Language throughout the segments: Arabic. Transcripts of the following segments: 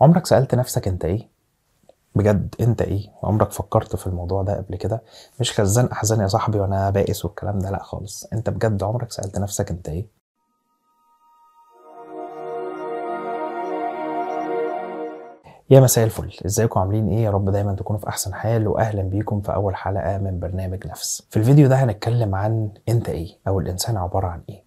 عمرك سألت نفسك انت ايه؟ بجد انت ايه؟ عمرك فكرت في الموضوع ده قبل كده؟ مش خزان احزان يا صاحبي وانا بائس والكلام ده، لا خالص. انت بجد عمرك سألت نفسك انت ايه؟ يا مساء الفل، ازيكم عاملين ايه؟ يا رب دايما تكونوا في احسن حال، واهلا بيكم في اول حلقة من برنامج نفس. في الفيديو ده هنتكلم عن انت ايه، او الانسان عبارة عن ايه.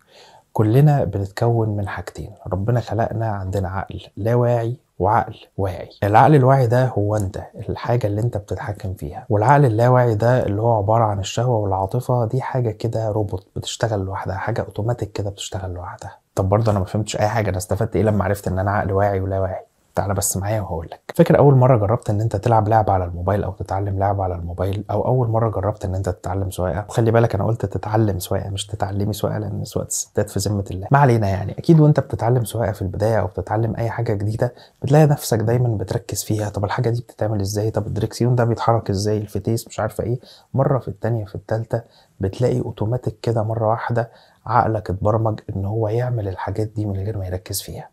كلنا بنتكون من حاجتين. ربنا خلقنا عندنا عقل لا واعي وعقل واعي. العقل الواعي ده هو انت، الحاجة اللي انت بتتحكم فيها، والعقل اللاواعي ده اللي هو عبارة عن الشهوة والعاطفة. دي حاجة كده روبوت بتشتغل لوحدها، حاجة اوتوماتيك كده بتشتغل لوحدها. طب برضه انا ما فهمتش اي حاجة. انا استفدت ايه لما عرفت ان انا عقل واعي ولا واعي؟ تعالى بس معايا وهقول لك. فاكر اول مره جربت ان انت تلعب لعبه على الموبايل او تتعلم لعبه على الموبايل، او اول مره جربت ان انت تتعلم سواقه؟ وخلي بالك انا قلت تتعلم سواقه مش تتعلمي سواقه، لان سواقه الستات في ذمه الله. ما علينا، يعني اكيد وانت بتتعلم سواقه في البدايه او بتتعلم اي حاجه جديده بتلاقي نفسك دايما بتركز فيها. طب الحاجه دي بتتعمل ازاي؟ طب الدريكسيون ده بيتحرك ازاي؟ الفتيس مش عارفه ايه. مره في التانيه في التالته بتلاقي اوتوماتيك كده مره واحده عقلك اتبرمج ان هو يعمل الحاجات دي من غير ما يركز فيها.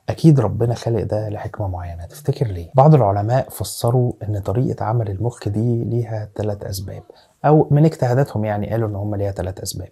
أكيد ربنا خلق ده لحكمة معينة. تفتكر ليه؟ بعض العلماء فسروا إن طريقة عمل المخ دي ليها 3 أسباب، أو من اجتهاداتهم يعني قالوا إن هم ليها 3 أسباب.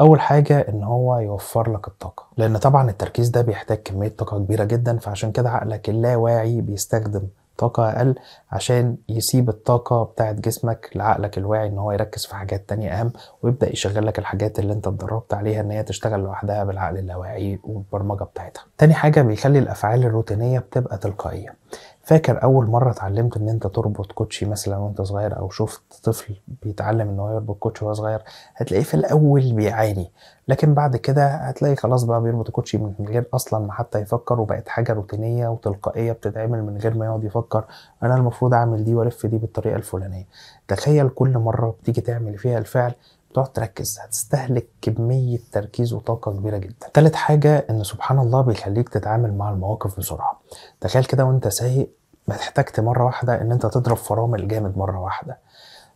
أول حاجة إن هو يوفر لك الطاقة، لأن طبعا التركيز ده بيحتاج كمية طاقة كبيرة جدا، فعشان كده عقلك اللاواعي بيستخدم طاقة أقل عشان يسيب الطاقة بتاعت جسمك لعقلك الواعي إن هو يركز في حاجات تانية أهم، ويبدأ يشغل لك الحاجات اللي أنت اتدربت عليها إن هي تشتغل لوحدها بالعقل اللاواعي والبرمجة بتاعتها. تاني حاجة بيخلي الأفعال الروتينية بتبقى تلقائية. فاكر أول مرة اتعلمت إن أنت تربط كوتشي مثلا وأنت صغير، أو شفت طفل بيتعلم إن هو يربط كوتشي وهو صغير؟ هتلاقيه في الأول بيعاني، لكن بعد كده هتلاقي خلاص بقى بيربط الكوتشي من غير أصلا ما حتى يفكر، وبقت حاجة روتينية وتلقائية بتتعمل من غير ما يقعد يفكر أنا المفروض أعمل دي وألف دي بالطريقة الفلانية. تخيل كل مرة بتيجي تعمل فيها الفعل بتقعد تركز، هتستهلك كمية تركيز وطاقة كبيرة جدا. تالت حاجة إن سبحان الله بيخليك تتعامل مع المواقف بسرعة. تخيل كده وأنت سايق ما احتجت مرة واحدة إن أنت تضرب فرامل جامد مرة واحدة.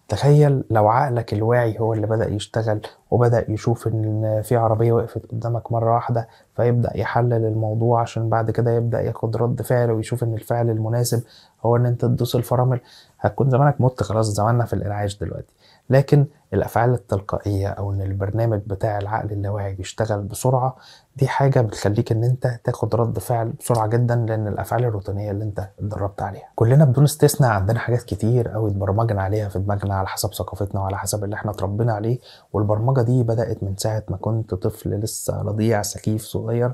تخيل لو عقلك الواعي هو اللي بدأ يشتغل وبدأ يشوف إن في عربية وقفت قدامك مرة واحدة، فيبدأ يحلل الموضوع عشان بعد كده يبدأ ياخد رد فعل ويشوف إن الفعل المناسب هو إن أنت تدوس الفرامل. هتكون زمانك مت خلاص، زماننا في الإنعاش دلوقتي. لكن الأفعال التلقائية أو إن البرنامج بتاع العقل اللاواعي بيشتغل بسرعة، دي حاجة بتخليك إن أنت تاخد رد فعل بسرعة جدا، لأن الأفعال الروتينية اللي أنت اتدربت عليها. كلنا بدون استثناء عندنا حاجات كتير أوي اتبرمجنا عليها في دماغنا على حسب ثقافتنا وعلى حسب اللي احنا اتربينا عليه. والبرمجة دي بدأت من ساعة ما كنت طفل لسه رضيع سخيف صغير،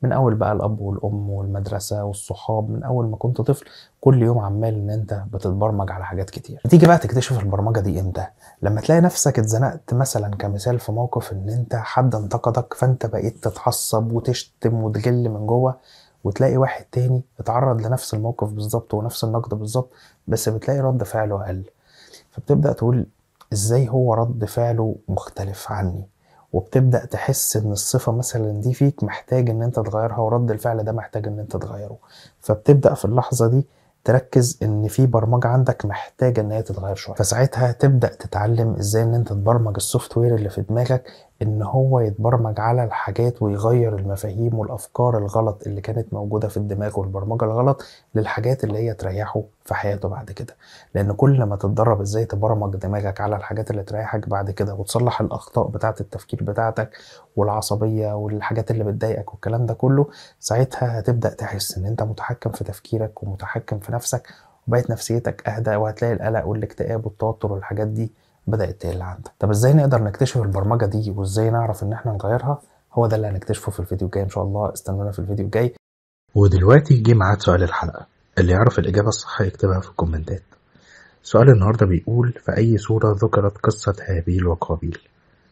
من أول بقى الأب والأم والمدرسة والصحاب. من أول ما كنت طفل كل يوم عمال إن أنت بتتبرمج على حاجات كتير. بتيجي بقى تكتشف البرمجة دي إمتى؟ لما تلاقي نفسك اتزنقت مثلا كمثال في موقف ان انت حد انتقدك، فانت بقيت تتعصب وتشتم وتغل من جوه، وتلاقي واحد تاني اتعرض لنفس الموقف بالظبط ونفس النقد بالظبط، بس بتلاقي رد فعله اقل. فبتبدأ تقول ازاي هو رد فعله مختلف عني، وبتبدأ تحس ان الصفة مثلا دي فيك محتاج ان انت تغيرها، ورد الفعل ده محتاج ان انت تغيره. فبتبدأ في اللحظة دي تركز ان في برمجة عندك محتاجة ان هي تتغير شوية. فساعتها تبدأ تتعلم ازاي ان انت تبرمج السوفت وير اللي في دماغك ان هو يتبرمج على الحاجات ويغير المفاهيم والافكار الغلط اللي كانت موجودة في الدماغ، والبرمجة الغلط للحاجات اللي هي تريحه في حياته بعد كده. لان كل ما تتدرب ازاي تبرمج دماغك على الحاجات اللي تريحك بعد كده، وتصلح الاخطاء بتاعة التفكير بتاعتك والعصبية والحاجات اللي بتضايقك والكلام ده كله، ساعتها هتبدأ تحس ان انت متحكم في تفكيرك ومتحكم في نفسك، وبقت نفسيتك اهدى، وهتلاقي القلق والاكتئاب والتوتر والحاجات دي بدأت تقل عندك. طب ازاي نقدر نكتشف البرمجة دي وازاي نعرف ان احنا نغيرها؟ هو ده اللي هنكتشفه في الفيديو الجاي ان شاء الله. استنونا في الفيديو الجاي. ودلوقتي جه ميعاد سؤال الحلقة. اللي يعرف الإجابة الصح يكتبها في الكومنتات. سؤال النهاردة بيقول: في أي سورة ذكرت قصة هابيل وقابيل؟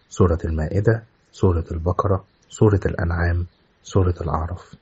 سورة المائدة، سورة البقرة، سورة الأنعام، سورة الأعراف.